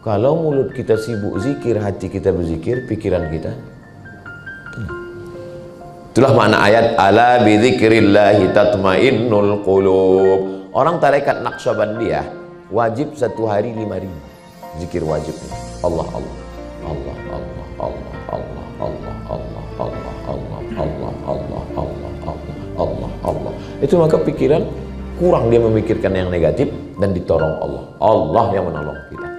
Kalau mulut kita sibuk zikir, hati kita berzikir, pikiran kita tenang. Itulah makna ayat ala bidzikrillahi tatmainnul qulub. Orang tarekat Naqsyabandiyah wajib satu hari 5.000 zikir wajib. Allah Allah Allah Allah Allah Allah Allah Allah Allah Allah Allah Allah Allah Allah Allah. Itu maka pikiran kurang, dia memikirkan yang negatif dan ditolong Allah. Allah yang menolong kita.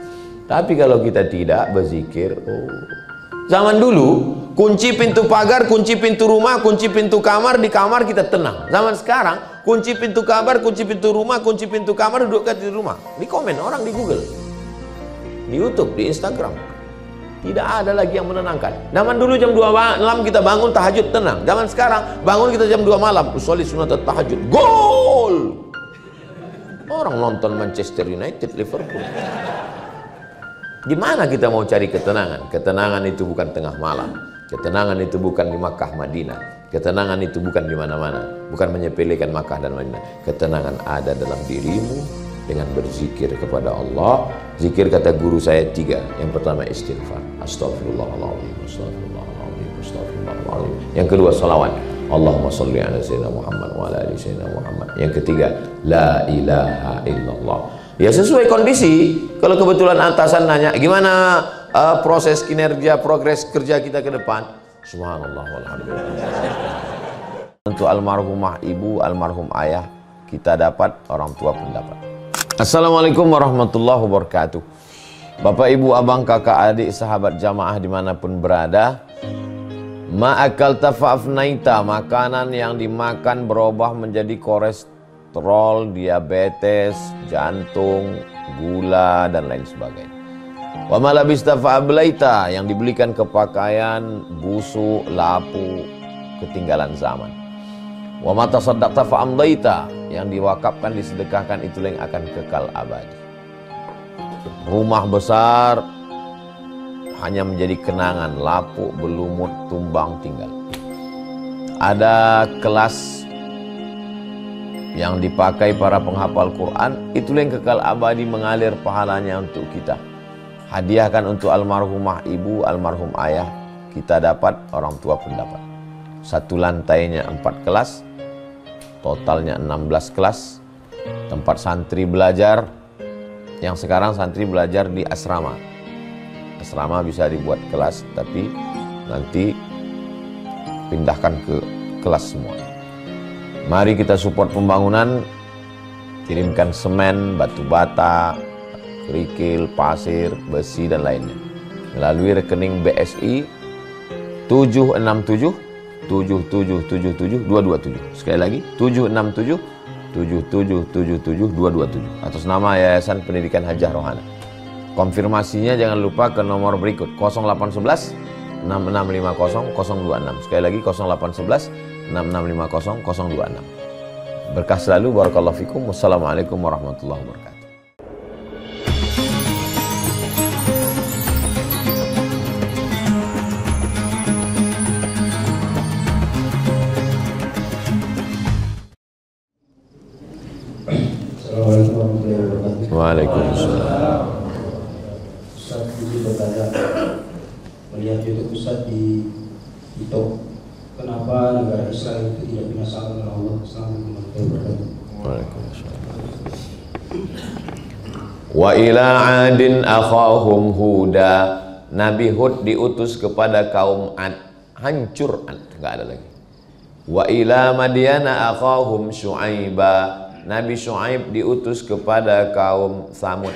Tapi kalau kita tidak berzikir, zaman dulu kunci pintu pagar, kunci pintu rumah, kunci pintu kamar, di kamar kita tenang. Zaman sekarang kunci pintu kamar, kunci pintu rumah, kunci pintu kamar, duduk di rumah. Di komen orang di Google, di YouTube, di Instagram. Tidak ada lagi yang menenangkan. Zaman dulu jam 2 malam kita bangun tahajud tenang. Zaman sekarang bangun kita jam 2 malam usolli sunat tahajud, gol. Orang nonton Manchester United, Liverpool. Di mana kita mau cari ketenangan? Ketenangan itu bukan tengah malam. Ketenangan itu bukan di Makkah, Madinah. Ketenangan itu bukan di mana-mana. Bukan menyepelekan Makkah dan Madinah. Ketenangan ada dalam dirimu dengan berzikir kepada Allah. Zikir kata guru saya 3. Yang pertama istighfar. Astagfirullahaladzim, astagfirullahaladzim, astagfirullahaladzim. Yang kedua salawat. Allahumma salli ala sayyidina Muhammad wa ala ali sayyidina Muhammad. Yang ketiga la ilaha illallah. Ya sesuai kondisi. Kalau kebetulan atasan nanya gimana proses kinerja, progres kerja kita ke depan, subhanallah walhamdulillah. Untuk almarhumah ibu, almarhum ayah, kita dapat, orang tua pun dapat. Assalamualaikum warahmatullahi wabarakatuh. Bapak ibu abang kakak adik sahabat jamaah dimanapun berada, ma'akal tafa'afnaita, makanan yang dimakan berubah menjadi kolesterol, diabetes, jantung, gula, dan lain sebagainya. Wa malabista fa'ablaita, yang dibelikan ke pakaian, busuk, lapu, ketinggalan zaman. Wa mata saddaqta fa'amdaita, yang diwakafkan, disedekahkan, itulah yang akan kekal abadi. Rumah besar hanya menjadi kenangan, lapuk, berlumut, tumbang, tinggal. Ada kelas yang dipakai para penghafal Quran, itulah yang kekal abadi, mengalir pahalanya untuk kita. Hadiahkan untuk almarhumah ibu, almarhum ayah, kita dapat, orang tua pun dapat. Satu lantainya 4 kelas, totalnya 16 kelas, tempat santri belajar. Yang sekarang santri belajar di asrama. Asrama bisa dibuat kelas, tapi nanti pindahkan ke kelas semua. Mari kita support pembangunan, kirimkan semen, batu bata, kerikil, pasir, besi, dan lainnya melalui rekening BSI 767 7777 227. Sekali lagi 767 7777 227 atas nama Yayasan Pendidikan Hajah Rohana. Konfirmasinya jangan lupa ke nomor berikut 0811 6650 026. Sekali lagi 0811 6650 026. Berkah selalu, barakallahu fikum. Wassalamualaikum warahmatullahi wabarakatuh. Assalamualaikum warahmatullahi wabarakatuh. Waalaikumsalam. Ustaz izin bertanya, melihat YouTube Ustaz di TikTok, kenapa negara Israel itu tidak binasakan oleh Allah? Assalamualaikum warahmatullahi wabarakatuh. Waalaikumsalam. Wa ila 'adin akhahum huda, Nabi Hud diutus kepada kaum Ad, hancur Ad, enggak ada lagi. Wa ila Madyana akhahum Syu'aiba, Nabi Syu'aib diutus kepada kaum Samud,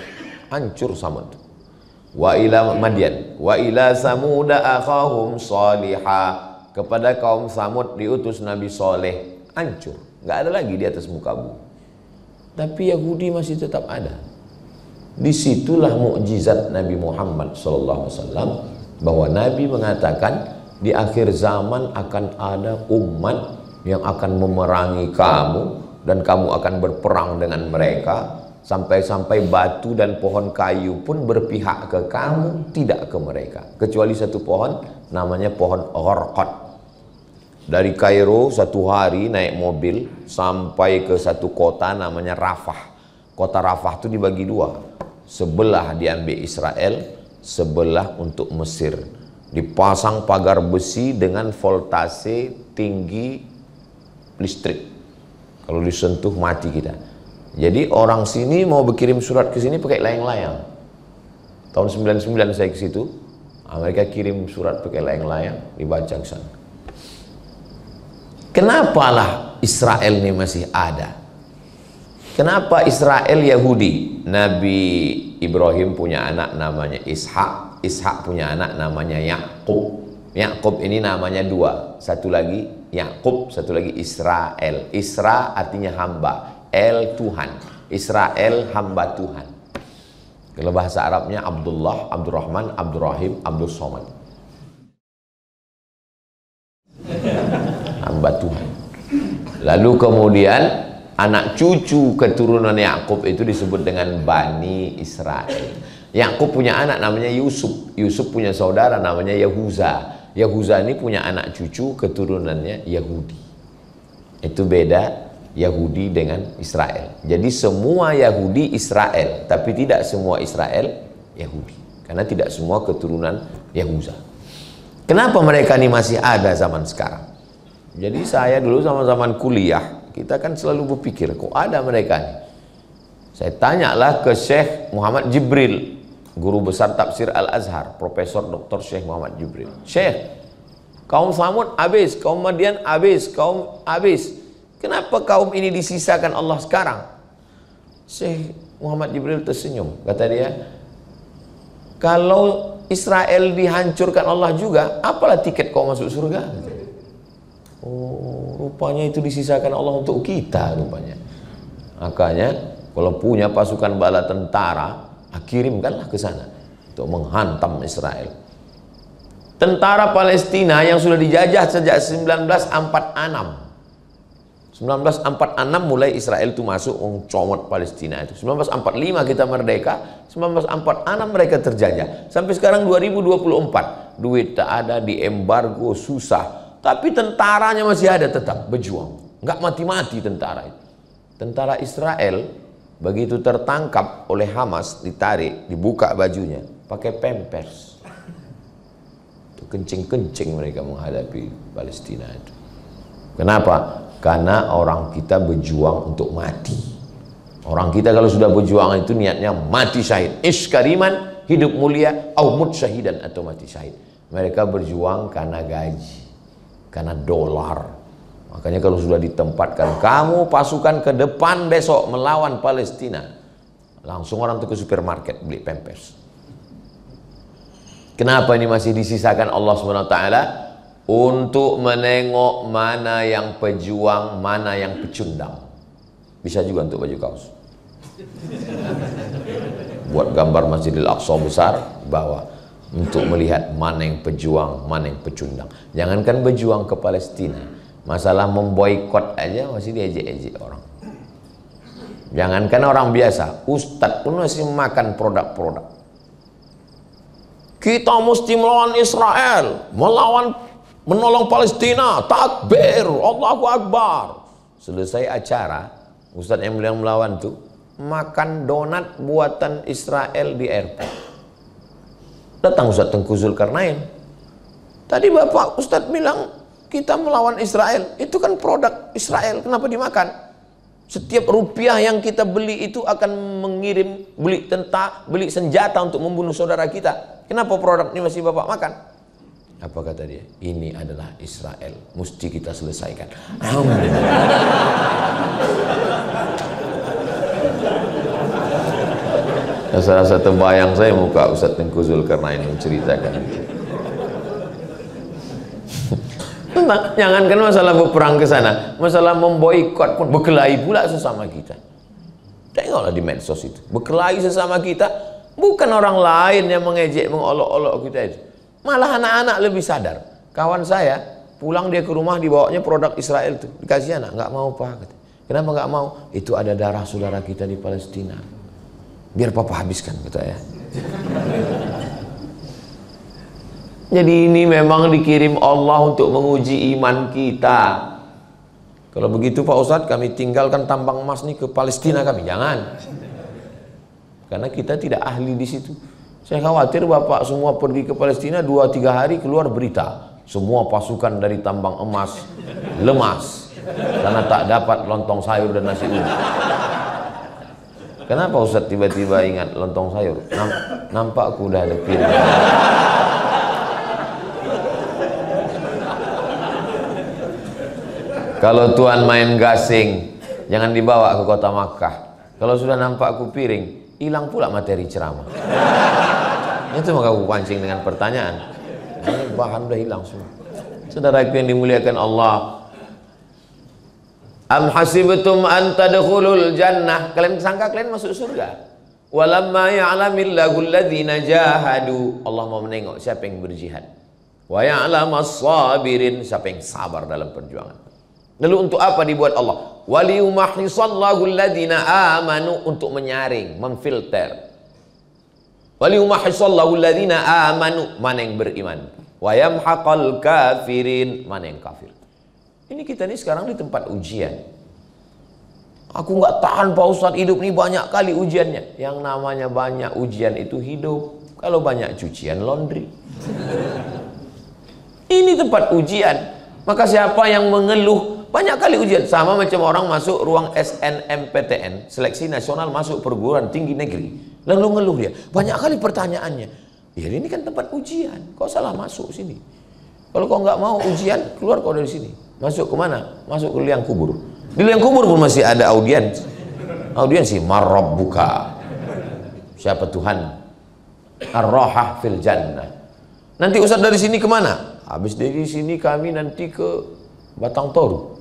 hancur Samud. Wa ila Madyan, wa ila Samuda akhahum Salihah, kepada kaum Samud diutus Nabi Soleh, hancur, nggak ada lagi di atas muka bumi. Tapi Yahudi masih tetap ada. Disitulah mukjizat Nabi Muhammad SAW, bahwa Nabi mengatakan di akhir zaman akan ada umat yang akan memerangi kamu, dan kamu akan berperang dengan mereka, sampai-sampai batu dan pohon kayu pun berpihak ke kamu, tidak ke mereka, kecuali satu pohon, namanya pohon Gharqad. Dari Kairo 1 hari naik mobil sampai ke satu kota namanya Rafah. Kota Rafah itu dibagi 2, sebelah diambil Israel, sebelah untuk Mesir. Dipasang pagar besi dengan voltase tinggi listrik. Kalau disentuh mati kita. Jadi orang sini mau berkirim surat ke sini pakai layang-layang. Tahun 99 saya ke situ, mereka kirim surat pakai layang-layang, dibaca ke sana. Kenapalah Israel ini masih ada? Kenapa Israel Yahudi? Nabi Ibrahim punya anak namanya Ishak, Ishak punya anak namanya Yakub. Yakub ini namanya dua, satu lagi Yakub, satu lagi Israel. Isra artinya hamba, El Tuhan. Israel hamba Tuhan. Kalau bahasa Arabnya Abdullah, Abdurrahman, Abdurrahim, Abdul Somad. Hamba Tuhan. Lalu kemudian anak cucu keturunan Yakub itu disebut dengan Bani Israel. Yakub punya anak namanya Yusuf. Yusuf punya saudara namanya Yahuza. Yahuza ini punya anak cucu keturunannya Yahudi. Itu beda Yahudi dengan Israel. Jadi semua Yahudi Israel, tapi tidak semua Israel Yahudi. Karena tidak semua keturunan Yahuza. Kenapa mereka ini masih ada zaman sekarang? Jadi saya dulu zaman kuliah, kita kan selalu berpikir, kok ada mereka nih? Saya tanyalah ke Syekh Muhammad Jibril, guru besar tafsir Al-Azhar, Profesor Dr. Syekh Muhammad Jibril. Syekh, kaum Samud habis, kaum Madian habis, kaum habis. Kenapa kaum ini disisakan Allah sekarang? Syekh Muhammad Jibril tersenyum. Kata dia, kalau Israel dihancurkan Allah juga, apalah tiket kau masuk surga? Oh, rupanya itu disisakan Allah untuk kita rupanya. Makanya kalau punya pasukan bala tentara, kirimkanlah ke sana untuk menghantam Israel. Tentara Palestina yang sudah dijajah sejak 1946. 1946 mulai Israel itu masuk mencomot Palestina itu. 1945 kita merdeka, 1946 mereka terjajah. Sampai sekarang 2024, duit tak ada, di embargo, susah. Tapi tentaranya masih ada, tetap berjuang. Nggak mati-mati tentara itu. Tentara Israel begitu tertangkap oleh Hamas, ditarik, dibuka bajunya, pakai pampers. Kencing-kencing mereka menghadapi Palestina itu. Kenapa? Karena orang kita berjuang untuk mati. Orang kita kalau sudah berjuang itu niatnya mati syahid. Iskariman, hidup mulia, au mut syahidan, atau mati syahid. Mereka berjuang karena gaji, karena dolar. Makanya kalau sudah ditempatkan, kamu pasukan ke depan besok melawan Palestina, langsung orang itu ke supermarket beli pampers. Kenapa ini masih disisakan Allah SWT? Untuk menengok mana yang pejuang, mana yang pecundang. Bisa juga untuk baju kaos. Buat gambar Masjidil Aqsa besar, bawah. Untuk melihat mana yang pejuang, mana yang pecundang. Jangankan berjuang ke Palestina, masalah memboikot aja masih diejek-ejek orang. Jangankan orang biasa, ustadz pun masih makan produk-produk. Kita mesti melawan Israel, menolong Palestina, takbir, Allahu Akbar. Selesai acara, ustadz yang melawan tuh makan donat buatan Israel di airport. Datang Ustadz Tengku Zulkarnain. Tadi Bapak Ustadz bilang kita melawan Israel, itu kan produk Israel, kenapa dimakan? Setiap rupiah yang kita beli itu akan mengirim, beli senjata untuk membunuh saudara kita. Kenapa produk ini masih Bapak makan? Apa kata dia? Ini adalah Israel, mesti kita selesaikan. Salah satu bayang saya muka Ustadz Tengku Zulkarnain menceritakan itu. Jangankan masalah berperang ke sana, masalah memboikot pun berkelahi pula sesama kita. Tengoklah di medsos itu, berkelahi sesama kita, bukan orang lain yang mengejek, mengolok-olok kita itu. Malah anak-anak lebih sadar. Kawan saya pulang dia ke rumah, dibawanya produk Israel itu, dikasih anak, nggak mau Pak. Kenapa nggak mau? Itu ada darah saudara kita di Palestina. Biar Papa habiskan, kata ya. Jadi ini memang dikirim Allah untuk menguji iman kita. Kalau begitu Pak Ustadz, kami tinggalkan tambang emas nih ke Palestina kami. Jangan. karena kita tidak ahli di situ. Saya khawatir Bapak semua pergi ke Palestina 2-3 hari keluar berita semua pasukan dari tambang emas lemas karena tak dapat lontong sayur dan nasi uduk. Kenapa Ustaz tiba-tiba ingat lontong sayur? Nampak aku udah lepir. Kalau Tuhan main gasing, jangan dibawa ke kota Makkah. Kalau sudah nampak aku piring, hilang pula materi ceramah. Itu maka aku pancing dengan pertanyaan. Ini bahan udah hilang semua. Saudara yang dimuliakan Allah, am hasibtum an tadkhulul jannah, kalian sangka kalian masuk surga? Walamma ya'lamillahu alladhina jahadu, Allah mau menengok siapa yang berjihad. Wa ya'lamas sabirin, siapa yang sabar dalam perjuangan. Lalu untuk apa dibuat Allah? Waliyumahhisallahu alladhina amanu, untuk menyaring, memfilter. Waliyumahhisallahu alladhina amanu, mana yang beriman. Wa yamhaqal kafirin, mana yang kafir. Ini kita ini sekarang di tempat ujian. Aku nggak tahan Pak Ustadz, hidup ini banyak kali ujiannya. Yang namanya banyak ujian itu hidup. Kalau banyak cucian laundry. Ini tempat ujian. Maka siapa yang mengeluh, banyak kali ujian. Sama macam orang masuk ruang SNMPTN, seleksi nasional masuk perguruan tinggi negeri. Lalu ngeluh dia, banyak kali pertanyaannya. Ya ini kan tempat ujian, kau salah masuk sini. Kalau kau nggak mau ujian, keluar kau dari sini. Masuk kemana? Masuk ke liang kubur. Di liang kubur pun masih ada audiens. Audiensi, marrabbuka. Siapa Tuhan? Ar-rahah fil jannah. Nanti Ustaz dari sini kemana? Habis dari sini kami nanti ke Batang Toru,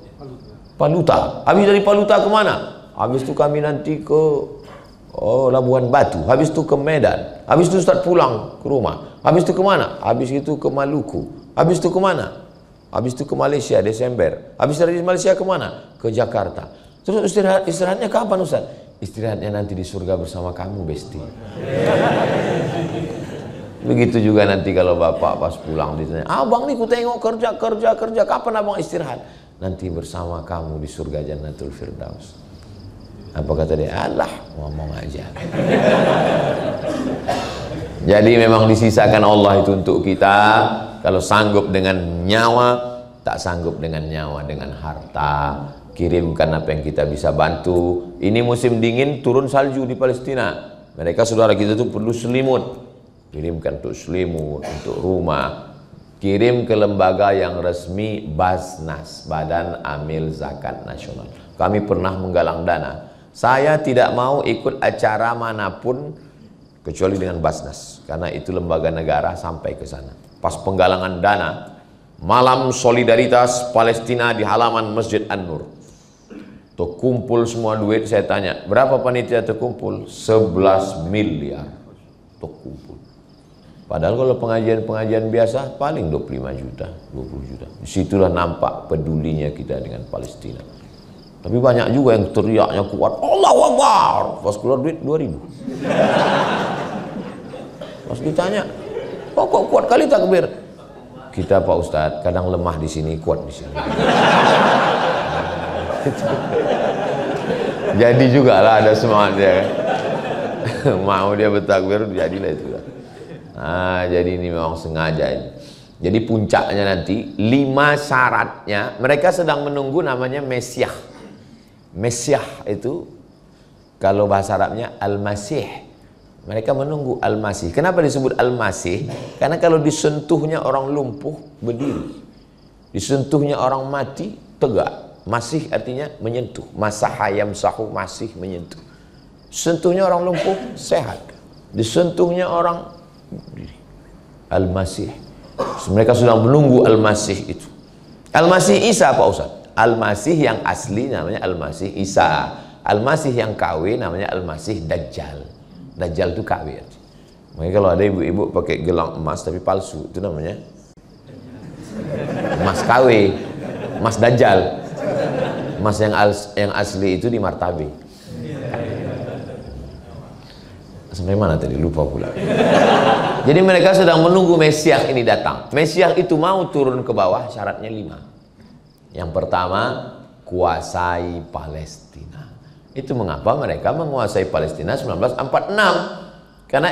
Paluta. Habis dari Paluta kemana? Habis itu kami nanti ke Labuan Batu. Habis itu ke Medan. Habis itu Ustaz pulang ke rumah. Habis itu kemana? Habis itu ke Maluku. Habis itu kemana? Habis itu ke Malaysia Desember. Habis dari Malaysia kemana? Ke Jakarta. Terus istirahatnya kapan Ustaz? Istirahatnya nanti di surga bersama kamu, Besti. Begitu juga nanti kalau Bapak pas pulang ditanya, abang nih ku tengok kerja, kapan abang istirahat? Nanti bersama kamu di surga Jannatul Firdaus. Apa kata dia? Alah, ngomong aja. Jadi memang disisakan Allah itu untuk kita. Kalau sanggup dengan nyawa, tak sanggup dengan nyawa, dengan harta, kirimkan apa yang kita bisa bantu. Ini musim dingin, turun salju di Palestina. Mereka saudara kita itu perlu selimut. Kirimkan untuk selimut, untuk rumah. Kirim ke lembaga yang resmi, Basnas, Badan Amil Zakat Nasional. Kami pernah menggalang dana. Saya tidak mau ikut acara manapun kecuali dengan Basnas, karena itu lembaga negara sampai ke sana. Pas penggalangan dana, malam solidaritas Palestina di halaman Masjid An-Nur. Terkumpul semua duit, saya tanya, berapa panitia terkumpul? 11 miliar terkumpul. Padahal kalau pengajian-pengajian biasa paling 25 juta, 20 juta. Disitulah nampak pedulinya kita dengan Palestina. Tapi banyak juga yang teriaknya kuat, Allahu Akbar. Pas keluar duit 2.000. Pas ditanya, kok kuat kali takbir? Kita Pak Ustadz kadang lemah di sini, kuat di sini. Jadi juga lah ada semangatnya. Mau dia bertakbir, jadilah itu. Nah, jadi ini memang sengaja ini. Jadi puncaknya nanti 5 syaratnya, mereka sedang menunggu namanya Mesiah. Mesiah itu kalau bahasa Arabnya Al-Masih. Mereka menunggu Al-Masih. Kenapa disebut Al-Masih? Karena kalau disentuhnya orang lumpuh berdiri, disentuhnya orang mati tegak. Masih artinya menyentuh. Masahayam sahu, masih menyentuh. Sentuhnya orang lumpuh sehat. Disentuhnya orang Al-Masih. Mereka sedang menunggu Al-Masih itu. Al-Masih Isa Pak Ustaz. Al-Masih yang asli namanya Al-Masih Isa. Al-Masih yang KW namanya Al-Masih Dajjal. Dajjal itu KW. Makanya kalau ada ibu-ibu pakai gelang emas tapi palsu, itu namanya emas KW, emas Dajjal. Emas yang asli itu di Martabe. Sampai mana tadi? Lupa pula. Jadi mereka sedang menunggu Mesiah ini datang. Mesiah itu mau turun ke bawah, syaratnya 5. Yang pertama, kuasai Palestina. Itu mengapa mereka menguasai Palestina 1946. Karena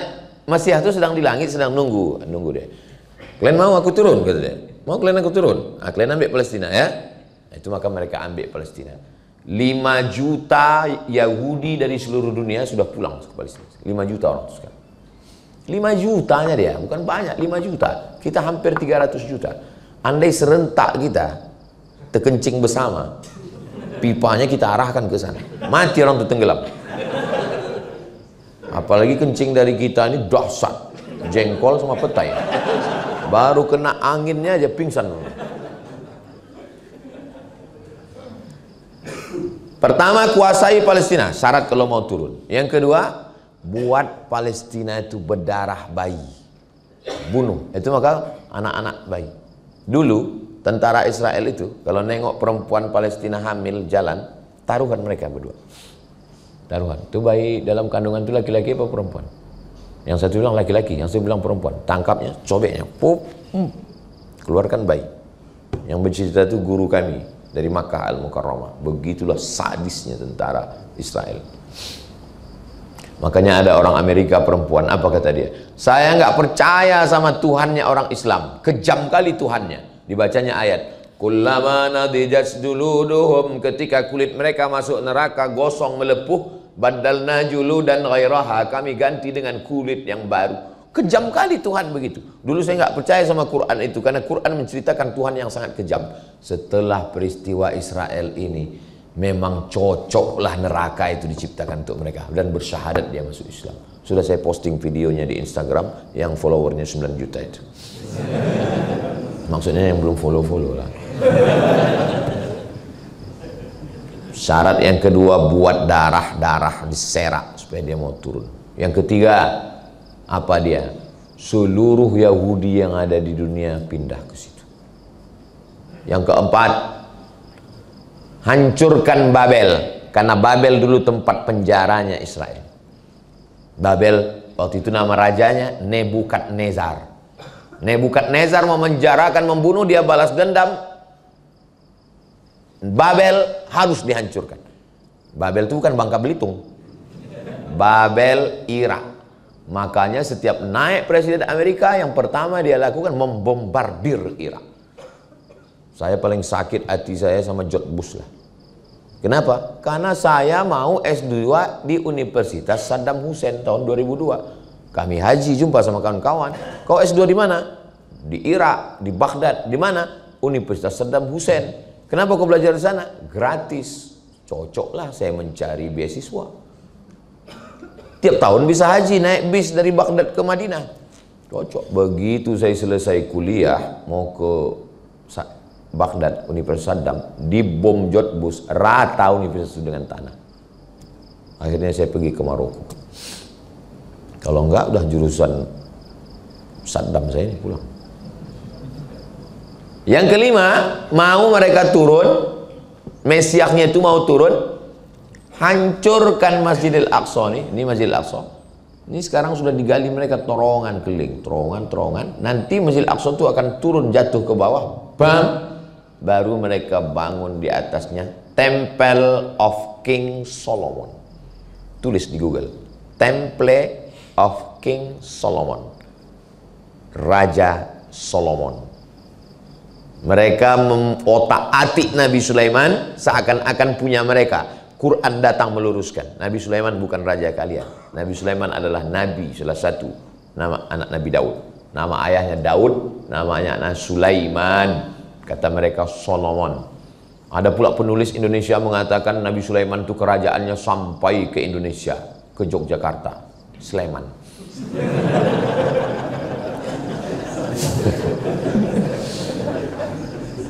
Masiah itu sedang di langit, sedang nunggu dia. Kalian mau aku turun, kata dia. Mau kalian aku turun? Nah, kalian ambil Palestina ya. Itu maka mereka ambil Palestina. 5 juta Yahudi dari seluruh dunia sudah pulang ke Palestina. 5 juta orang itu sekarang. 5 jutanya dia, bukan banyak, 5 juta. Kita hampir 300 juta. Andai serentak kita terkencing bersama, pipanya kita arahkan ke sana. Mati orang itu tenggelam. Apalagi kencing dari kita ini dahsyat, jengkol sama petai. Baru kena anginnya aja pingsan. Pertama, kuasai Palestina, syarat kalau mau turun. Yang kedua, buat Palestina itu berdarah bayi, bunuh. Itu maka anak-anak bayi. Dulu tentara Israel itu kalau nengok perempuan Palestina hamil jalan, taruhan mereka berdua. Taruhan. Itu bayi dalam kandungan itu laki-laki apa perempuan? Yang satu bilang laki-laki, yang satu bilang perempuan. Tangkapnya, cobeknya, pup, keluarkan bayi. Yang bercerita itu guru kami dari Makkah Al-Mukarramah. Begitulah sadisnya tentara Israel. Makanya ada orang Amerika perempuan, apa kata dia? Saya nggak percaya sama Tuhannya orang Islam. Kejam kali Tuhannya. Dibacanya ayat. Kullama nadijat juluduhum, ketika kulit mereka masuk neraka gosong melepuh, badalna juludan ghairaha, kami ganti dengan kulit yang baru. Kejam kali Tuhan begitu. Dulu saya nggak percaya sama Quran itu karena Quran menceritakan Tuhan yang sangat kejam. Setelah peristiwa Israel ini, memang cocoklah neraka itu diciptakan untuk mereka, dan bersyahadat dia masuk Islam. Sudah saya posting videonya di Instagram yang followernya 9 juta itu. Maksudnya yang belum follow lah. Syarat yang kedua, buat darah diserak supaya dia mau turun. Yang ketiga, apa dia? Seluruh Yahudi yang ada di dunia pindah ke situ. Yang keempat, hancurkan Babel, karena Babel dulu tempat penjaranya Israel. Babel waktu itu nama rajanya Nebukadnezar. Nebukadnezar mau menjarakan, membunuh, dia balas dendam. Babel harus dihancurkan. Babel itu bukan Bangka Belitung, Babel Irak. Makanya setiap naik presiden Amerika, yang pertama dia lakukan membombardir Irak. Saya paling sakit hati saya sama George Bush lah. Kenapa? Karena saya mau S2 di Universitas Saddam Hussein tahun 2002. Kami haji jumpa sama kawan-kawan. Kau S2 di mana? Di Irak, di Baghdad. Di mana? Universitas Saddam Hussein. Kenapa kau belajar di sana? Gratis. Cocoklah saya mencari beasiswa. Tiap tahun bisa haji, naik bis dari Baghdad ke Madinah. Cocok. Begitu saya selesai kuliah, mau ke Baghdad, Universitas Saddam, dibom George Bush, rata universitas itu dengan tanah. Akhirnya saya pergi ke Maroko. Kalau enggak, udah jurusan Saddam saya ini pulang. Yang kelima, mau mereka turun, Mesiahnya itu mau turun, hancurkan Masjidil Aqsa nih. Ini Masjidil Aqsa. Ini sekarang sudah digali mereka terowongan keliling, terowongan. Nanti Masjidil Aqsa itu akan turun jatuh ke bawah, bam. Baru mereka bangun di atasnya Temple of King Solomon. Tulis di Google, Temple of King Solomon, Raja Solomon. Mereka mengotak-atik Nabi Sulaiman seakan-akan punya mereka. Quran datang meluruskan, Nabi Sulaiman bukan raja kalian. Nabi Sulaiman adalah nabi, salah satu nama anak Nabi Daud. Nama ayahnya Daud, namanya anak Sulaiman. Kata mereka Solomon. Ada pula penulis Indonesia mengatakan Nabi Sulaiman itu kerajaannya sampai ke Indonesia, ke Yogyakarta, Sleman.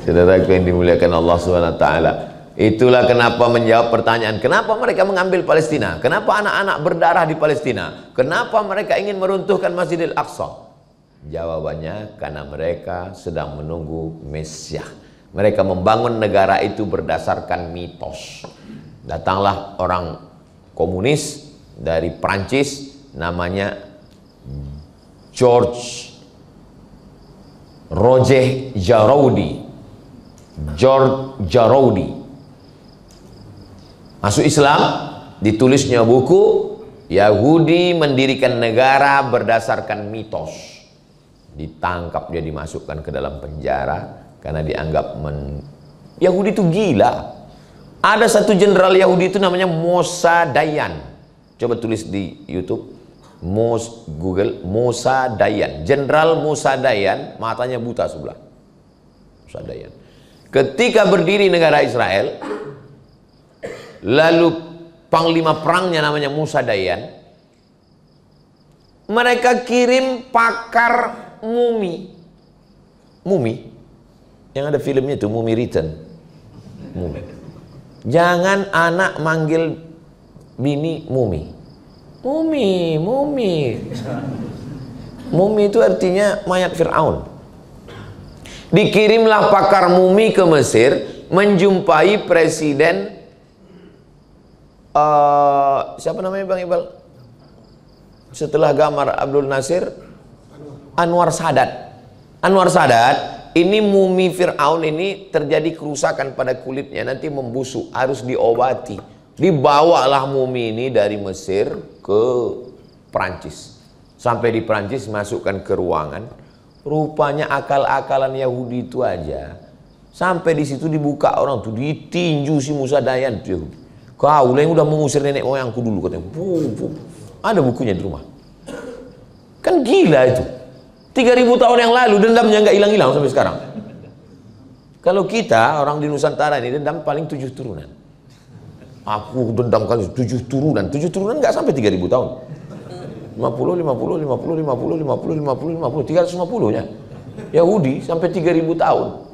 Saudaraku yang dimuliakan Allah SWT, itulah kenapa menjawab pertanyaan kenapa mereka mengambil Palestina, kenapa anak-anak berdarah di Palestina, kenapa mereka ingin meruntuhkan Masjidil Aqsa. Jawabannya karena mereka sedang menunggu Mesiah. Mereka membangun negara itu berdasarkan mitos. Datanglah orang komunis dari Prancis, namanya Roger Jaroudi. Masuk Islam, ditulisnya buku Yahudi mendirikan negara berdasarkan mitos. Ditangkap, dia dimasukkan ke dalam penjara karena dianggap Yahudi itu gila. Ada satu jenderal Yahudi itu namanya Moshe Dayan. Coba tulis di YouTube, Google Moshe Dayan. Jenderal Moshe Dayan, matanya buta sebelah. Moshe Dayan. Ketika berdiri negara Israel, lalu panglima perangnya namanya Moshe Dayan, mereka kirim pakar mumi. Mumi yang ada filmnya itu, Mummy Return. Mumi. Jangan anak manggil bini mumi. Mumi, mumi. Mumi itu artinya mayat Fir'aun. Dikirimlah pakar mumi ke Mesir menjumpai presiden siapa namanya Bang Iqbal? Setelah Gamal Abdul Nasir, Anwar Sadat. Anwar Sadat, ini mumi Fir'aun ini terjadi kerusakan pada kulitnya, nanti membusuk, harus diobati. Dibawalah mumi ini dari Mesir ke Prancis. Sampai di Prancis, masukkan ke ruangan. Rupanya akal-akalan Yahudi itu aja. Sampai di situ dibuka orang tuh, ditinju si Moshe Dayan tuh. Kau yang udah mengusir nenek moyangku dulu, katanya. Ada bukunya di rumah. Kan gila itu. 3000 tahun yang lalu dendamnya nggak hilang-hilang sampai sekarang. Kalau kita orang di Nusantara ini dendam paling 7 turunan. Aku dendam kali 7 turunan. 7 turunan nggak sampai 3000 tahun. 50, 50, 50, 50, 50, 50, 50, 350 nya. Yahudi sampai 3000 tahun.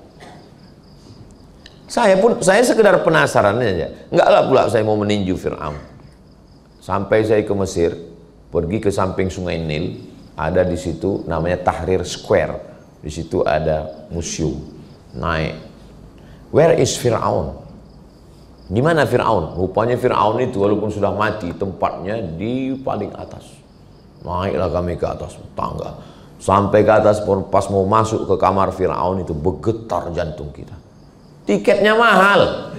Saya sekedar penasaran aja. Enggaklah pula saya mau meninju Fir'aun. Sampai saya ke Mesir, pergi ke samping Sungai Nil, ada di situ namanya Tahrir Square. Di situ ada museum. Naik. Where is Fir'aun? Di mana Fir'aun? Rupanya Fir'aun itu walaupun sudah mati, tempatnya di paling atas. Naiklah kami ke atas tangga. Sampai ke atas, pas mau masuk ke kamar Fir'aun itu bergetar jantung kita. Tiketnya mahal.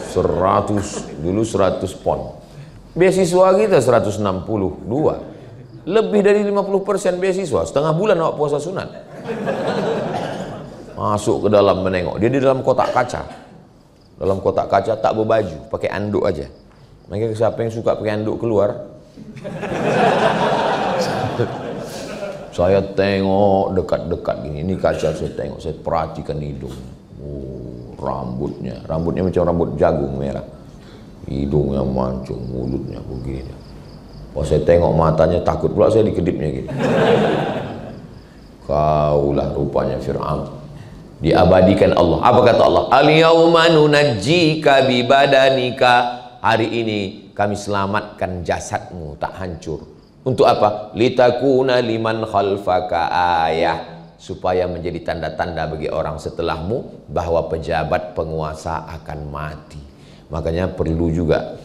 100 pon. Beasiswa kita 162. Lebih dari 50% beasiswa. Setengah bulan awak puasa sunat. Masuk ke dalam menengok. Dia di dalam kotak kaca. Dalam kotak kaca tak berbaju, pakai anduk aja. Makanya siapa yang suka pakai anduk keluar? Saya tengok dekat-dekat gini. Ini kaca saya tengok, saya perhatikan hidung. Oh, rambutnya macam rambut jagung merah. Hidungnya mancung, mulutnya begini. Pas saya tengok matanya, takut pula saya dikedipnya gitu. Kaulah rupanya Fir'aun. Diabadikan Allah. Apa kata Allah? Al-yawma nunajjika bibadanika. Hari ini kami selamatkan jasadmu, tak hancur. Untuk apa? Litakuna liman khalfaka ayah. Supaya menjadi tanda-tanda bagi orang setelahmu bahwa pejabat penguasa akan mati. Makanya perlu juga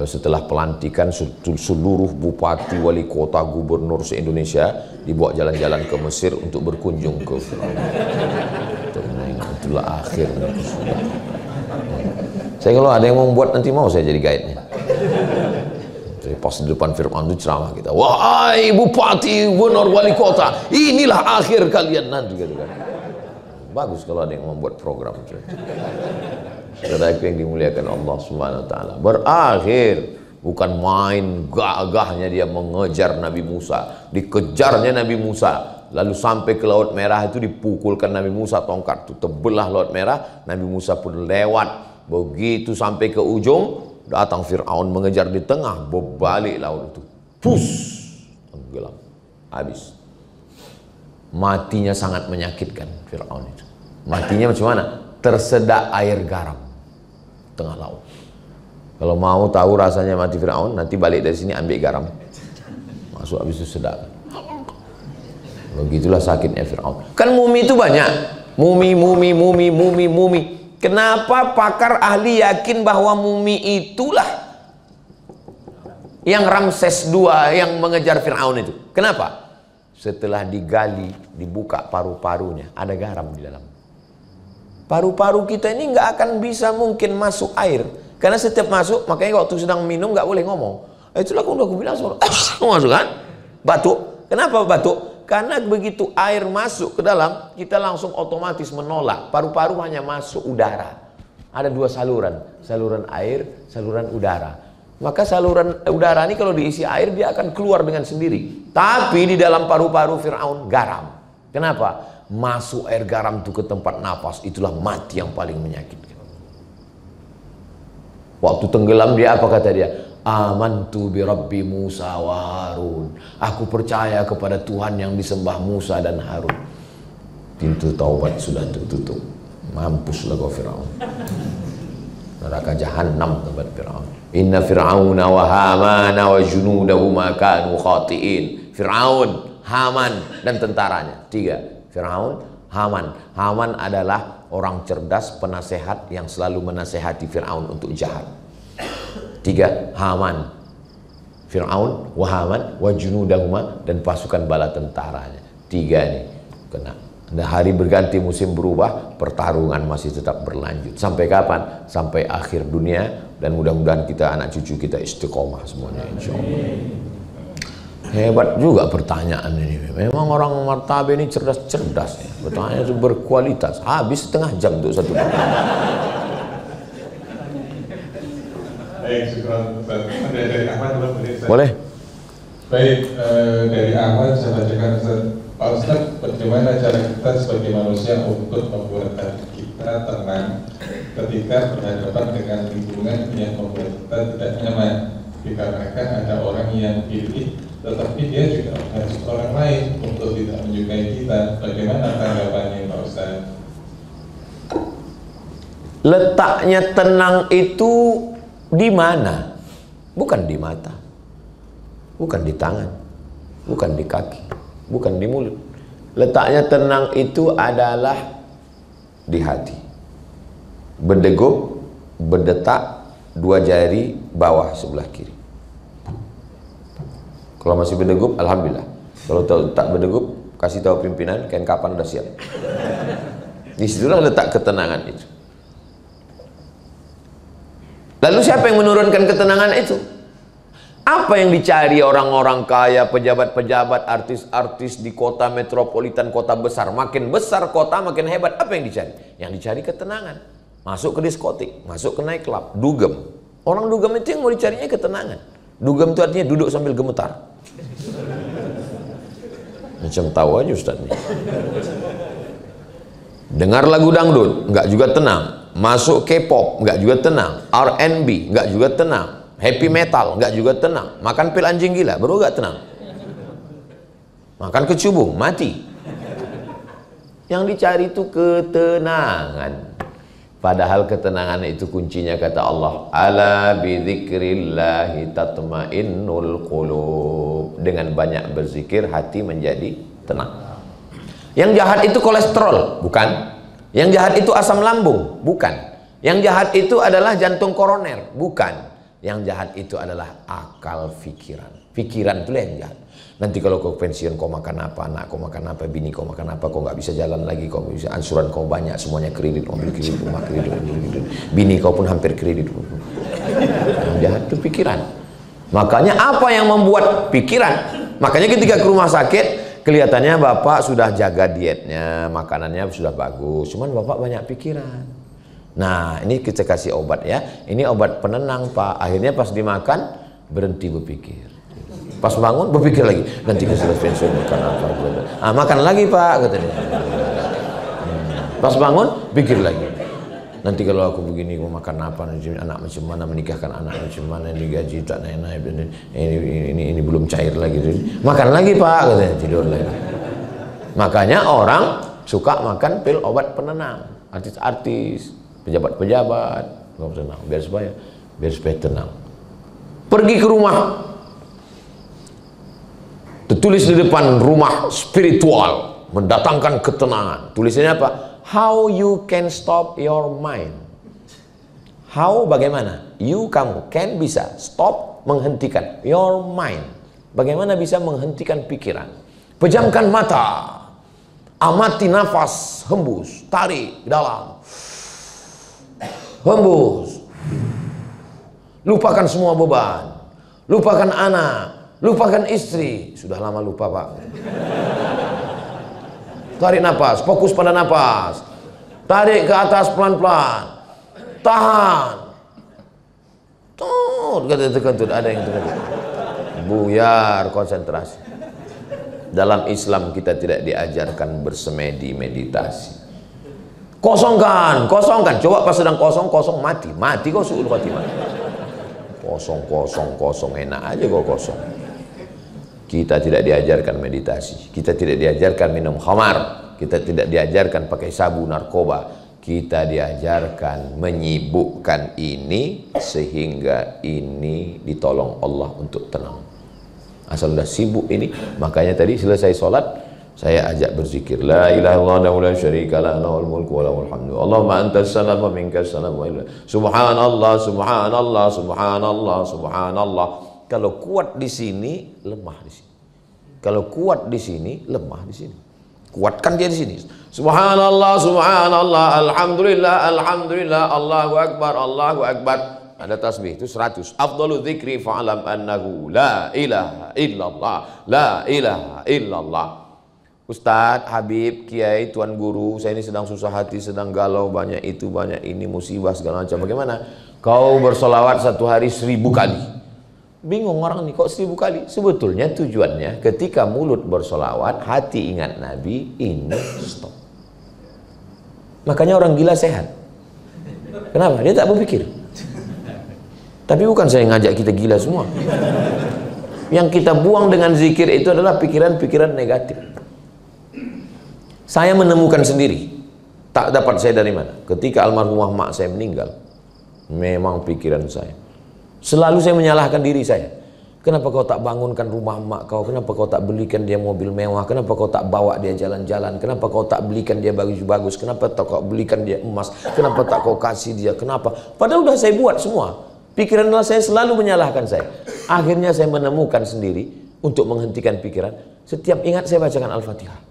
setelah pelantikan seluruh bupati, wali kota, gubernur se-Indonesia dibawa jalan-jalan ke Mesir untuk berkunjung ke Fir'aun. Itulah akhirnya. Saya kalau ada yang mau buat nanti mau saya jadi guide-nya. Jadi pas di depan Fir'aun itu ceramah kita. Wahai bupati, gubernur, wali kota, inilah akhir kalian nanti gitu kan. Bagus kalau ada yang membuat program. Saudaraku yang dimuliakan Allah Subhanahu wa taala. Berakhir, bukan main gagahnya dia mengejar Nabi Musa, dikejarnya Nabi Musa. Lalu sampai ke Laut Merah itu dipukulkan Nabi Musa, tongkat itu terbelah Laut Merah. Nabi Musa pun lewat. Begitu sampai ke ujung, datang Fir'aun mengejar di tengah, berbalik laut itu. Pus, tenggelam, habis. Matinya sangat menyakitkan Fir'aun itu. Matinya macam mana? Tersedak air garam tengah laut. Kalau mau tahu rasanya mati Fir'aun, nanti balik dari sini ambil garam, masuk, habis itu sedak. Begitulah sakitnya Fir'aun. Kan mumi itu banyak. Mumi. Kenapa pakar ahli yakin bahwa mumi itulah yang Ramses II yang mengejar Fir'aun itu? Kenapa? Setelah digali, dibuka paru-parunya, ada garam di dalam. Paru-paru kita ini nggak akan bisa mungkin masuk air. Karena setiap masuk, makanya waktu sedang minum nggak boleh ngomong. Itulah aku bilang, masuk kan? Batuk. Kenapa batuk? Karena begitu air masuk ke dalam, kita langsung otomatis menolak. Paru-paru hanya masuk udara. Ada dua saluran. Saluran air, saluran udara. Maka saluran udara ini kalau diisi air, dia akan keluar dengan sendiri. Tapi di dalam paru-paru Fir'aun garam. Kenapa? Masuk air garam itu ke tempat nafas, itulah mati yang paling menyakitkan. Waktu tenggelam dia apa kata dia? Amantu bi Rabbi Musa wa Harun. Aku percaya kepada Tuhan yang disembah Musa dan Harun. Pintu taubat sudah tertutup. Mampuslah kau Fir'aun. Neraka jahanam tempat Fir'aun. Inna Fir'auna wa Hamana wa junudahuma kanu khati'in. Fir'aun, Haman dan tentaranya. 3. Fir'aun, Haman. Haman adalah orang cerdas, penasehat yang selalu menasehati Fir'aun untuk jahat. 3. Haman. Fir'aun, wa Haman, wa junudahuma, dan pasukan bala tentaranya. 3 ini kena. Nah, hari berganti, musim berubah, pertarungan masih tetap berlanjut. Sampai kapan? Sampai akhir dunia. Dan mudah-mudahan kita, anak cucu kita istiqomah semuanya, insya Allah. Hebat juga pertanyaan ini. Memang orang martabe ini cerdas-cerdas ya. Pertanyaan itu berkualitas. Habis setengah jam untuk satu pertanyaan. Baik, syukur. Dari Ahmad boleh? Boleh. Baik, dari Ahmad saya bacakan Ustaz. Pak Ustaz, bagaimana cara kita sebagai manusia untuk membuat hati kita tenang ketika berhadapan dengan lingkungan yang membuat kita tidak nyaman? Dikarenakan ada orang yang pilih, tetapi dia juga mengajak orang lain untuk tidak menyukai kita. Bagaimana tanggapannya Pak Ustaz? Letaknya tenang itu di mana? Bukan di mata, bukan di tangan, bukan di kaki, bukan di mulut. Letaknya tenang itu adalah di hati. Berdegup, berdetak, 2 jari bawah sebelah kiri. Kalau masih berdegup, alhamdulillah. Kalau tak berdegup, kasih tahu pimpinan, kain kapan udah siap. Disitulah letak ketenangan itu. Lalu siapa yang menurunkan ketenangan itu? Apa yang dicari orang-orang kaya, pejabat-pejabat, artis-artis di kota metropolitan, kota besar? Makin besar kota, makin hebat. Apa yang dicari? Yang dicari ketenangan. Masuk ke diskotik, masuk ke nightclub, dugem. Orang dugem itu yang mau dicarinya ketenangan. Dugem itu artinya duduk sambil gemetar. Macam tahu aja Ustaz nih. Dengar lagu dangdut, enggak juga tenang. Masuk K-pop, enggak juga tenang. R&B, enggak juga tenang. Happy metal, enggak juga tenang. Makan pil anjing gila, baru enggak tenang. Makan kecubung, mati. Yang dicari itu ketenangan. Padahal ketenangan itu kuncinya kata Allah, ala bidzikrillahi tatmainnul qulub. Dengan banyak berzikir hati menjadi tenang. Yang jahat itu kolesterol, bukan. Yang jahat itu asam lambung, bukan. Yang jahat itu adalah jantung koroner, bukan. Yang jahat itu adalah akal pikiran. Pikiran itu yang jahat. Nanti kalau kau pensiun kau makan apa, anak kau makan apa, bini kau makan apa, kau nggak bisa jalan lagi, kau bisa ansuran kau banyak, semuanya kredit, mobil kredit, rumah kredit, bini kau pun hampir kredit. Yang jahat itu pikiran. Makanya apa yang membuat pikiran? Makanya ketika ke rumah sakit, kelihatannya bapak sudah jaga dietnya, makanannya sudah bagus, cuman bapak banyak pikiran. Nah, ini kita kasih obat ya. Ini obat penenang Pak. Akhirnya pas dimakan berhenti berpikir. Pas bangun berpikir lagi. Nanti setelah pensiun makan apa? Makan lagi Pak katanya. Pas bangun pikir lagi. Nanti kalau aku begini mau makan apa? Anak macam mana, menikahkan anak macam mana, ini gaji tak naik-naik, ini belum cair lagi. Makan lagi Pak katanya, tidur lagi. Makanya orang suka makan pil obat penenang. Artis-artis, pejabat-pejabat, tenang, biar supaya tenang. Pergi ke rumah, tertulis di depan rumah spiritual, mendatangkan ketenangan. Tulisannya apa? How you can stop your mind. How bagaimana? You kamu can bisa stop menghentikan your mind. Bagaimana bisa menghentikan pikiran? Pejamkan mata. Amati nafas, hembus, tarik ke dalam, hembus. Lupakan semua beban, lupakan anak, lupakan istri. Sudah lama lupa, Pak. Tarik nafas, fokus pada nafas. Tarik ke atas pelan-pelan. Tahan. Tuh, kentut, ada yang terkentut. Buyar konsentrasi. Dalam Islam kita tidak diajarkan bersemedi meditasi. Kosongkan. Coba pas sedang kosong mati kau suul khatimah. Kosong enak aja kau kosong. Kita tidak diajarkan meditasi. Kita tidak diajarkan minum khamar. Kita tidak diajarkan pakai sabu narkoba. Kita diajarkan menyibukkan ini sehingga ini ditolong Allah untuk tenang. Asal udah sibuk ini, makanya tadi selesai sholat saya ajak berzikir la ilaha illallah wa la syarika lahu lahul mulku wa lahul hamdu Allahumma antas salam wa minkas salam wa ila subhanallah subhanallah subhanallah subhanallah. Kalau kuat di sini, lemah di sini. Kalau kuat di sini, lemah di sini. Kuatkan dia di sini. Subhanallah subhanallah alhamdulillah alhamdulillah Allahu akbar Allahu akbar. Ada tasbih itu 100. Afdalu dzikri fa'lam annahu la ilaha illallah, la ilaha illallah. Ustadz, Habib, Kiai, Tuan Guru, saya ini sedang susah hati, sedang galau, banyak itu, banyak ini, musibah segala macam. Bagaimana? Kau bersolawat satu hari 1000 kali. Bingung orang nih, kok 1000 kali? Sebetulnya tujuannya ketika mulut bersolawat, hati ingat Nabi, ini stop. Makanya orang gila sehat. Kenapa? Dia tak berpikir. Tapi bukan saya ngajak kita gila semua. Yang kita buang dengan zikir itu adalah pikiran-pikiran negatif. Saya menemukan sendiri. Tak dapat saya dari mana. Ketika almarhumah mak saya meninggal, memang pikiran saya. Selalu saya menyalahkan diri saya. Kenapa kau tak bangunkan rumah mak kau? Kenapa kau tak belikan dia mobil mewah? Kenapa kau tak bawa dia jalan-jalan? Kenapa kau tak belikan dia bagus-bagus? Kenapa tak kau belikan dia emas? Kenapa tak kau kasih dia? Kenapa? Padahal udah saya buat semua. Pikiran saya selalu menyalahkan saya. Akhirnya saya menemukan sendiri untuk menghentikan pikiran. Setiap ingat saya bacakan Al-Fatihah.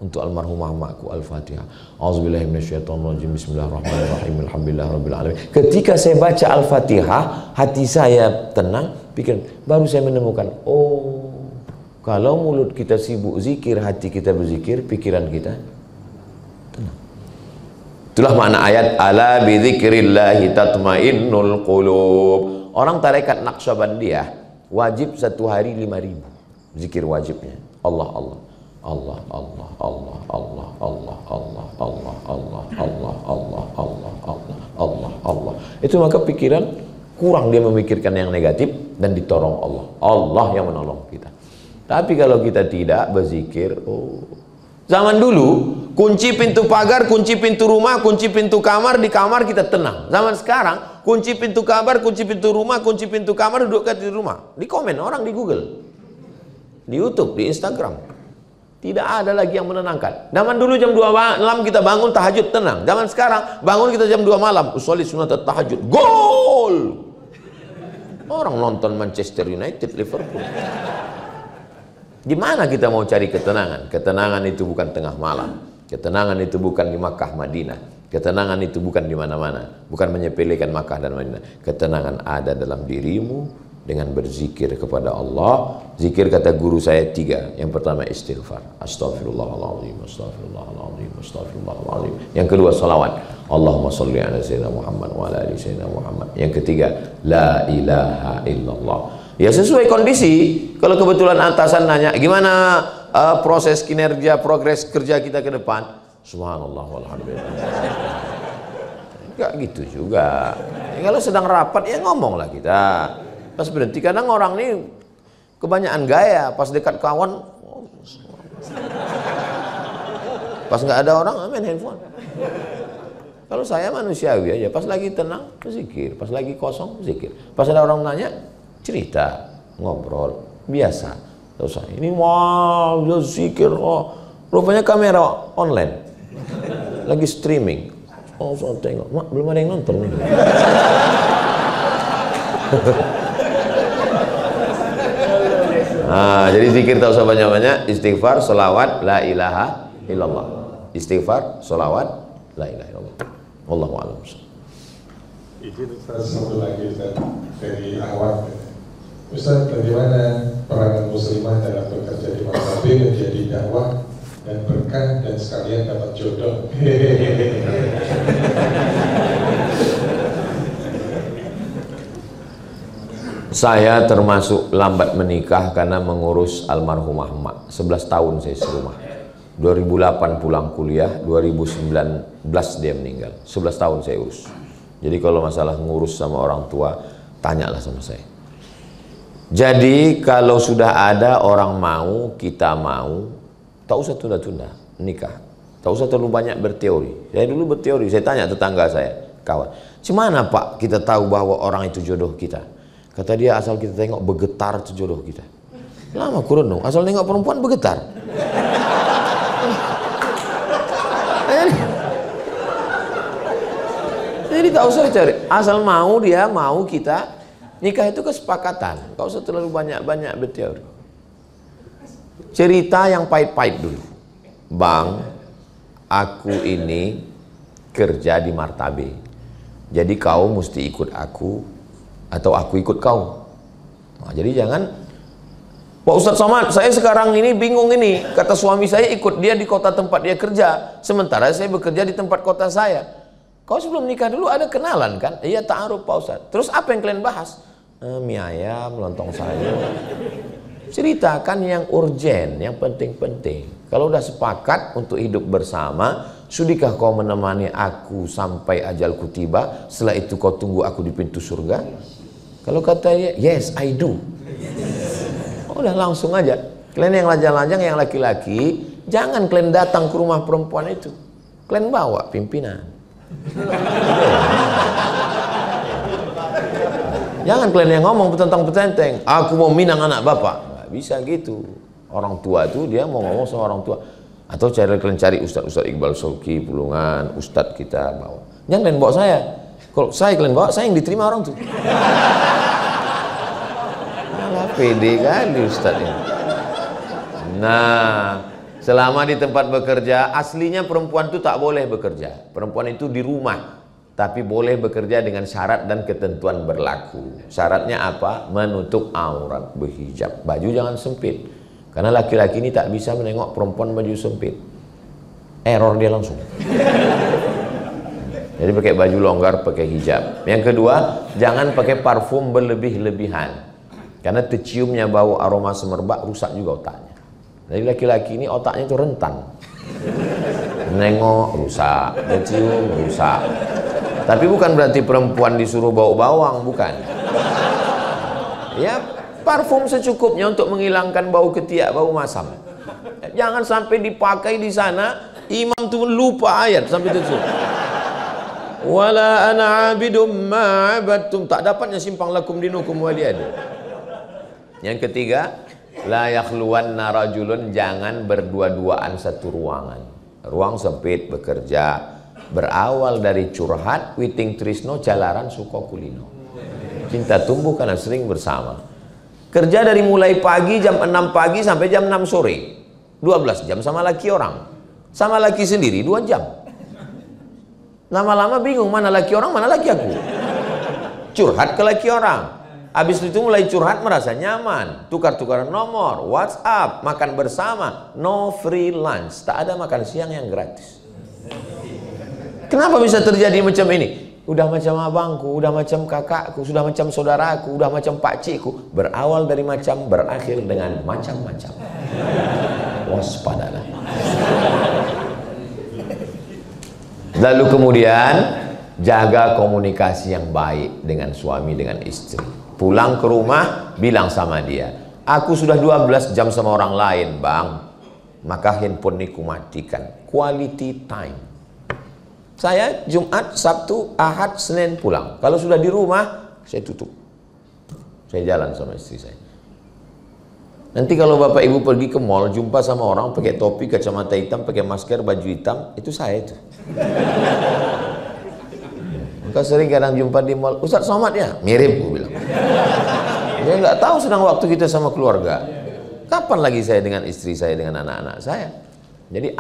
Untuk almarhumah makku Al-Fatihah. Auzubillahi minasyaitonirrajim. Bismillahirrahmanirrahim. Alhamdulillahirabbil alamin. Ketika saya baca Al-Fatihah, hati saya tenang, pikiran baru saya menemukan, oh, kalau mulut kita sibuk zikir, hati kita berzikir, pikiran kita tenang. Itulah makna ayat ala bidzikrillahi tatmainnul qulub. Orang tarekat Naqsyabandiyah wajib satu hari 5000 zikir wajibnya. Allah Allah Allah Allah Allah Allah Allah Allah Allah Allah Allah Allah Allah Allah Allah Allah. Itu maka pikiran kurang dia memikirkan yang negatif dan ditolong Allah. Allah yang menolong kita. Tapi kalau kita tidak berzikir, oh, zaman dulu kunci pintu pagar, kunci pintu rumah, kunci pintu kamar, di kamar kita tenang. Zaman sekarang kunci pintu kamar, kunci pintu rumah, kunci pintu kamar, duduk di rumah. Di komen orang di Google, di YouTube, di Instagram. Tidak ada lagi yang menenangkan. Zaman dulu jam 2 malam kita bangun tahajud tenang. Zaman sekarang bangun kita jam 2 malam usolli sunat tahajud. Gol. Orang nonton Manchester United, Liverpool. Gimana kita mau cari ketenangan? Ketenangan itu bukan tengah malam. Ketenangan itu bukan di Makkah, Madinah. Ketenangan itu bukan di mana-mana. Bukan menyepelekan Makkah dan Madinah. Ketenangan ada dalam dirimu dengan berzikir kepada Allah. Zikir kata guru saya 3. Yang pertama istighfar. Astaghfirullahaladzim, astaghfirullahaladzim, astaghfirullahaladzim. Yang kedua salawat. Allahumma salli ala sayyidina Muhammad wa ala ali sayyidina Muhammad. Yang ketiga la ilaha illallah. Ya sesuai kondisi. Kalau kebetulan atasan nanya, gimana proses kinerja, progres kerja kita ke depan? Subhanallah walhamdulillah. Enggak gitu juga. Ya, kalau sedang rapat ya ngomonglah kita. Pas berhenti, kadang orang ini kebanyakan gaya. Pas dekat kawan, pas nggak ada orang, main handphone. Kalau saya manusiawi aja. Pas lagi tenang, zikir. Pas lagi kosong, zikir. Pas ada orang nanya, cerita, ngobrol, biasa. Terus ini wow, dia zikir, oh, rupanya kamera online, lagi streaming. Oh, saya tengok, mak belum ada yang nonton nih. Nah, jadi zikir tak usah banyak-banyak, istighfar, selawat, la ilaha illallah. Istighfar, sholawat, la ilaha illallah. Wallahu a'lam. Izin Ustaz, satu lagi Ustaz, dari awal. Ustaz, bagaimana peranan muslimah dalam bekerja di Maktabi menjadi dakwah dan berkah dan sekalian dapat jodoh? Saya termasuk lambat menikah karena mengurus almarhumah emak. 11 tahun saya serumah. 2008 pulang kuliah, 2019 dia meninggal. 11 tahun saya urus. Jadi kalau masalah ngurus sama orang tua, tanyalah sama saya. Jadi kalau sudah ada orang mau, kita mau, tak usah tunda-tunda nikah. Tak usah terlalu banyak berteori. Saya dulu berteori, saya tanya tetangga saya, kawan, gimana Pak kita tahu bahwa orang itu jodoh kita? Kata dia, asal kita tengok bergetar itu jodoh kita. Lama kurun dong, asal tengok perempuan bergetar. Jadi tak usah cari, asal mau dia, mau kita. Nikah itu kesepakatan, tak usah terlalu banyak-banyak berteori. Cerita yang pahit-pahit dulu. Bang, aku ini kerja di Martabe. Jadi kau mesti ikut aku atau aku ikut kau. Nah, jadi jangan, Pak Ustadz Somad, saya sekarang ini bingung ini. Kata suami saya ikut dia di kota tempat dia kerja, sementara saya bekerja di tempat kota saya. Kau sebelum nikah dulu ada kenalan kan? Iya, ta'aruf Pak Ustadz. Terus apa yang kalian bahas? Mie ayam, lontong sayur. Ceritakan yang urgen, yang penting-penting. Kalau udah sepakat untuk hidup bersama, sudikah kau menemani aku sampai ajalku tiba? Setelah itu kau tunggu aku di pintu surga? Kalau katanya yes, I do. Udah langsung aja. Kalian yang lajang-lajang, yang laki-laki, jangan kalian datang ke rumah perempuan itu. Kalian bawa pimpinan. Jangan kalian yang ngomong petentang-petenteng, aku mau minang anak bapak. Nggak bisa gitu. Orang tua itu dia mau ngomong sama orang tua. Atau kalian cari Ustadz Iqbal Soki, Pulungan, Ustadz kita bawa. Jangan kalian bawa saya. Kalau saya kalian bawa, saya yang diterima orang tuh. Malah pede kali Ustadznya. Nah, selama di tempat bekerja, aslinya perempuan itu tak boleh bekerja. Perempuan itu di rumah. Tapi boleh bekerja dengan syarat dan ketentuan berlaku. Syaratnya apa? Menutup aurat, berhijab. Baju jangan sempit. Karena laki-laki ini tak bisa menengok perempuan baju sempit. Error dia langsung. Jadi pakai baju longgar, pakai hijab. Yang kedua, jangan pakai parfum berlebih-lebihan. Karena terciumnya bau aroma semerbak, rusak juga otaknya. Jadi laki-laki ini otaknya itu rentan. Nengok, rusak. Tercium, rusak. Tapi bukan berarti perempuan disuruh bau bawang, bukan. Ya, parfum secukupnya untuk menghilangkan bau ketiak, bau masam. Jangan sampai dipakai di sana, imam tuh lupa ayat sampai tutup. Wala ana abidum ma'abadtum, tak dapatnya simpang lakum dinukum waliyadu. Yang ketiga, la yakhluwanna rajulun, jangan berdua-duaan satu ruangan. Ruang sempit bekerja. Berawal dari curhat, witing trisno, jalaran suko kulino. Cinta tumbuh karena sering bersama. Kerja dari mulai pagi jam 6 pagi sampai jam 6 sore. 12 jam sama laki orang. Sama laki sendiri 2 jam. Lama-lama bingung mana laki orang, mana laki aku. Curhat ke laki orang. Habis itu mulai curhat merasa nyaman. Tukar-tukaran nomor, WhatsApp, makan bersama. No free lunch. Tak ada makan siang yang gratis. Kenapa bisa terjadi macam ini? Udah macam abangku, udah macam kakakku, sudah macam saudaraku, udah macam pakcikku. Berawal dari macam, berakhir dengan macam-macam. Waspadalah. Lalu kemudian jaga komunikasi yang baik dengan suami, dengan istri. Pulang ke rumah, bilang sama dia, aku sudah 12 jam sama orang lain, bang. Maka handphone ini kumatikan. Quality time. Saya Jumat, Sabtu, Ahad, Senin pulang. Kalau sudah di rumah, saya tutup. Saya jalan sama istri saya. Nanti kalau bapak ibu pergi ke mall, jumpa sama orang pakai topi, kacamata hitam, pakai masker, baju hitam, itu saya itu. Maka sering kadang jumpa di mall, Ustadz Somad ya? Mirip, gue bilang. Dia nggak tahu sedang waktu kita sama keluarga. Kapan lagi saya dengan istri saya, dengan anak-anak saya? Jadi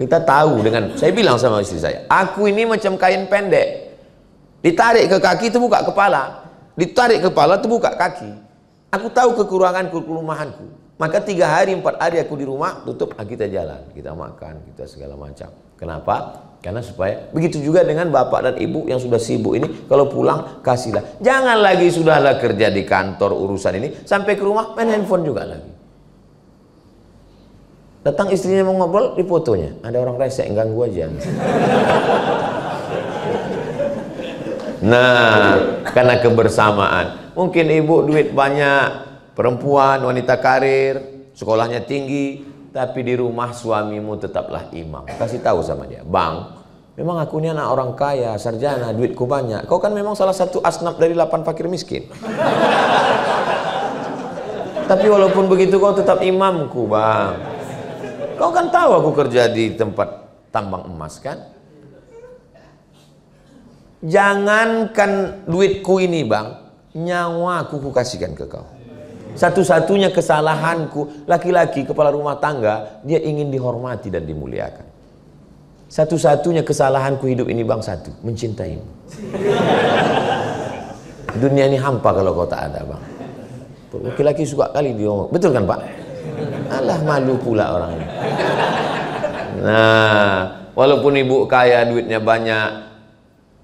kita tahu dengan, saya bilang sama istri saya, aku ini macam kain pendek, ditarik ke kaki itu buka kepala, ditarik kepala itu buka kaki. Aku tahu kekuranganku, kelemahanku. Maka 3 hari 4 hari aku di rumah, tutup, kita jalan, kita makan, kita segala macam. Kenapa? Karena supaya begitu juga dengan bapak dan ibu yang sudah sibuk ini, kalau pulang kasihlah. Jangan lagi sudahlah kerja di kantor urusan ini, sampai ke rumah main handphone juga lagi. Datang istrinya mau ngobrol, di fotonya ada orang resek ganggu aja. Nah, karena kebersamaan. Mungkin ibu duit banyak, perempuan, wanita karir, sekolahnya tinggi, tapi di rumah suamimu tetaplah imam. Kasih tahu sama dia, bang, memang aku ini anak orang kaya, sarjana, duitku banyak. Kau kan memang salah satu asnaf dari 8 fakir miskin. Tapi walaupun begitu kau tetap imamku, bang. Kau kan tahu aku kerja di tempat tambang emas kan? Jangankan duitku ini, bang, nyawaku ku kasihkan ke kau. Satu-satunya kesalahanku, laki-laki kepala rumah tangga, dia ingin dihormati dan dimuliakan. Satu-satunya kesalahanku hidup ini, bang, satu, mencintaimu. Dunia ini hampa kalau kau tak ada, bang. Laki-laki suka kali diomong, betul kan, Pak? Alah, malu pula orang ini. Nah, walaupun ibu kaya, duitnya banyak,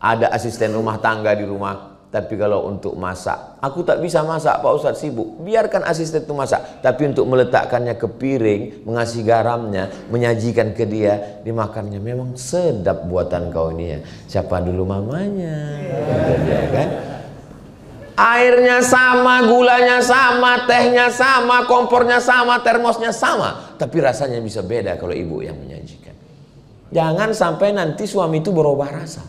ada asisten rumah tangga di rumah, tapi kalau untuk masak, aku tak bisa masak, Pak Ustadz sibuk. Biarkan asisten itu masak, tapi untuk meletakkannya ke piring, mengasih garamnya, menyajikan ke dia, dimakannya, memang sedap buatan kau ini ya. Siapa dulu mamanya? Ya kan? Airnya sama, gulanya sama, tehnya sama, kompornya sama, termosnya sama, tapi rasanya bisa beda kalau ibu yang menyajikan. Jangan sampai nanti suami itu berubah rasa.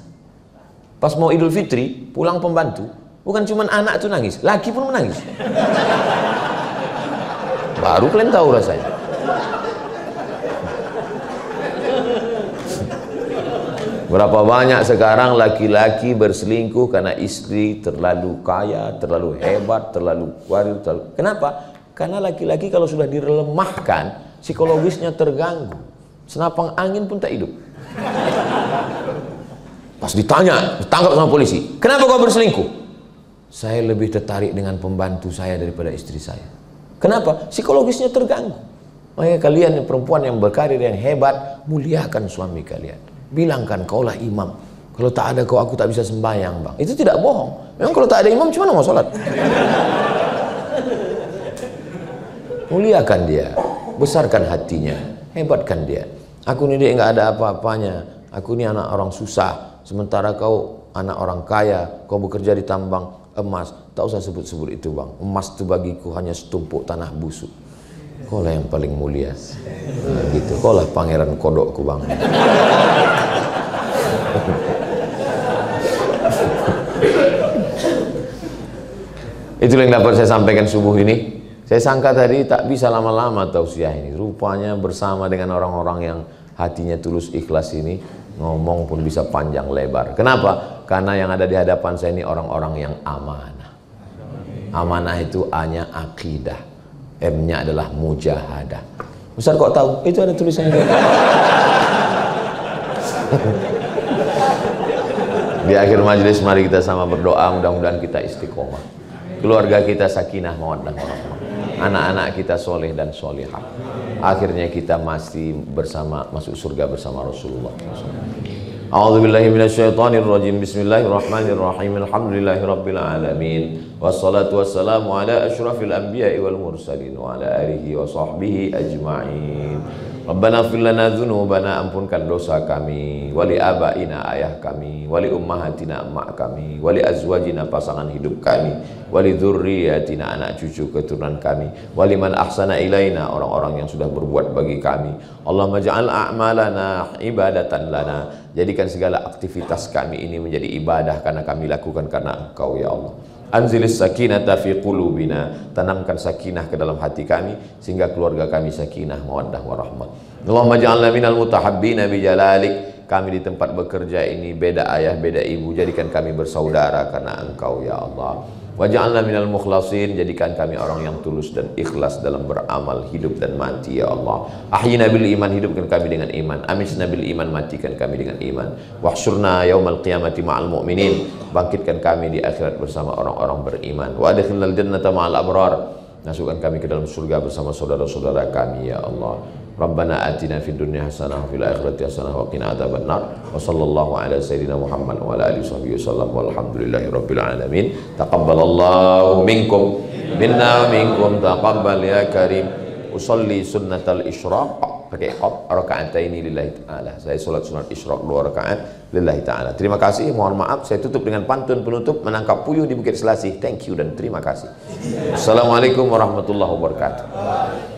Pas mau Idul Fitri, pulang pembantu, bukan cuma anak itu nangis, laki pun menangis. Baru kalian tahu rasanya. Berapa banyak sekarang laki-laki berselingkuh karena istri terlalu kaya, terlalu hebat, terlalu kuat. Kenapa? Karena laki-laki kalau sudah dilemahkan, psikologisnya terganggu. Senapang angin pun tak hidup. Pas ditanya, ditangkap sama polisi, kenapa kau berselingkuh? Saya lebih tertarik dengan pembantu saya daripada istri saya. Kenapa? Psikologisnya terganggu. Makanya kalian perempuan yang berkarir yang hebat, muliakan suami kalian. Bilangkan, kaulah imam. Kalau tak ada kau, aku tak bisa sembahyang, bang. Itu tidak bohong. Memang kalau tak ada imam, cuma mau sholat. Muliakan dia, besarkan hatinya, hebatkan dia. Aku ini dia nggak ada apa-apanya. Aku ini anak orang susah. Sementara kau anak orang kaya, kau bekerja di tambang emas. Tak usah sebut-sebut itu, bang. Emas itu bagiku hanya setumpuk tanah busuk. Kau lah yang paling mulia. Nah, gitu. Kau lah pangeran kodokku, bang. Itulah yang dapat saya sampaikan subuh ini. Saya sangka tadi tak bisa lama-lama tausiah ini. Rupanya bersama dengan orang-orang yang hatinya tulus ikhlas ini, ngomong pun bisa panjang lebar. Kenapa? Karena yang ada di hadapan saya ini orang-orang yang amanah. Amanah itu A-nya akidah, M-nya adalah mujahadah. Ustaz kok tahu? Itu ada tulisannya. Di akhir majelis mari kita sama berdoa, mudah-mudahan kita istiqomah. Keluarga kita sakinah mawaddah warahmah. Anak-anak kita soleh dan solihah. Akhirnya kita masih bersama, masuk surga bersama Rasulullah. A'udzubillahi minasyaitonirrajim. Bismillahirrahmanirrahim. Alhamdulillahirabbil alamin. Wassalatu wassalamu ala asyrafil anbiya'i wal mursalin wa ala alihi wa sahbihi ajma'in. Rabbana ighfir lana dzunubana, ampunkan dosa kami, wali abaina ayah kami, wali ummahatina emak kami, wali azwajina pasangan hidup kami, wali dzurriyyatina anak cucu keturunan kami, wali man ahsana ilaina orang-orang yang sudah berbuat bagi kami. Allahumma ja'al a'malana ibadatan lana, jadikan segala aktivitas kami ini menjadi ibadah karena kami lakukan karena Engkau ya Allah. Anzilis sakinata fi qulubina, tanamkan sakinah ke dalam hati kami sehingga keluarga kami sakinah mawaddah warahmah. Allahumma ja'alna minal mutahabbina bi jalalik, kami di tempat bekerja ini beda ayah beda ibu, jadikan kami bersaudara karena Engkau ya Allah. Waj'alna minal mukhlasin, jadikan kami orang yang tulus dan ikhlas dalam beramal hidup dan mati ya Allah. Ahyina bil iman, hidupkan kami dengan iman. Amisna bil iman, matikan kami dengan iman. Wahsyurna yaumal qiyamati ma'al mu'minin, bangkitkan kami di akhirat bersama orang-orang beriman. Wa adkhilnal jannata ma'al abrar, masukkan kami ke dalam surga bersama saudara-saudara kami ya Allah. Rabbana atina fid dunya hasanah wa fil akhirati hasanah wa qina adzabannar. Wa sallallahu ala sayyidina Muhammad wa ala alihi wasallam walhamdulillahi rabbil alamin. Taqabbalallahu minkum minna minkum taqabbal ya karim. Usolli sunnatal isyraq pakai rakaataini lillahi ta'ala. Saya salat sunat isyraq 2 rakaat lillahi ta'ala. Terima kasih, mohon maaf saya tutup dengan pantun penutup menangkap puyuh di Bukit Selasih. Thank you dan terima kasih. Assalamualaikum warahmatullahi wabarakatuh.